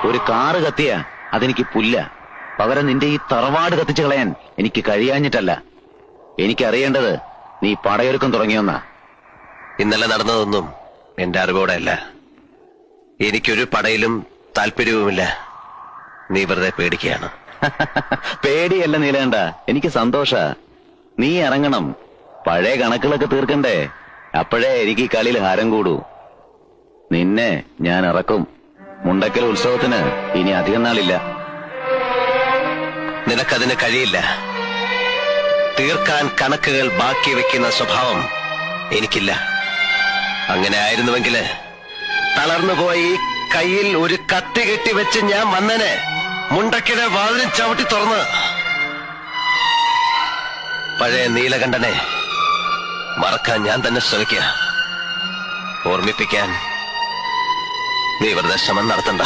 ഒരു കാറ് കത്തിയ അതെനിക്ക് പുല്ല. പകരം നിന്റെ ഈ തറവാട് കത്തിച്ചു കളയാൻ എനിക്ക് കഴിയാഞ്ഞിട്ടല്ല. എനിക്കറിയേണ്ടത് നീ പടയൊരുക്കം തുടങ്ങിയൊന്നാ. ഇന്നലെ നടന്നതൊന്നും എന്റെ അറിവോടെ അല്ല. എനിക്കൊരു പടയിലും താല്പര്യവുമില്ല. നീ വെറുതെ പേടിക്കുകയാണ്. പേടിയല്ല നീലേണ്ട, എനിക്ക് സന്തോഷ. നീ ഇറങ്ങണം. പഴയ കണക്കുകളൊക്കെ തീർക്കണ്ടേ? അപ്പോഴേ എനിക്ക് ഈ കളിയിൽ ഹാരം കൂടൂ. നിന്നെ ഞാൻ ഇറക്കും. മുണ്ടക്കൽ ഉത്സവത്തിന് ഇനി അധികം നാളില്ല. നിനക്കതിന് കഴിയില്ല. തീർക്കാൻ കണക്കുകൾ ബാക്കി വെക്കുന്ന സ്വഭാവം എനിക്കില്ല. അങ്ങനെ ആയിരുന്നുവെങ്കില് തളർന്നുപോയി കയ്യിൽ ഒരു കത്തി കെട്ടി വെച്ച് ഞാൻ വന്നനെ മുണ്ടക്കിടെ വാതിലും ചവിട്ടി തുറന്ന്. പഴയ നീലകണ്ഠനെ മറക്കാൻ ഞാൻ തന്നെ ശ്രമിക്കുക. ഓർമ്മിപ്പിക്കാൻ നീ വെറുതെ ശ്രമം നടത്തണ്ട.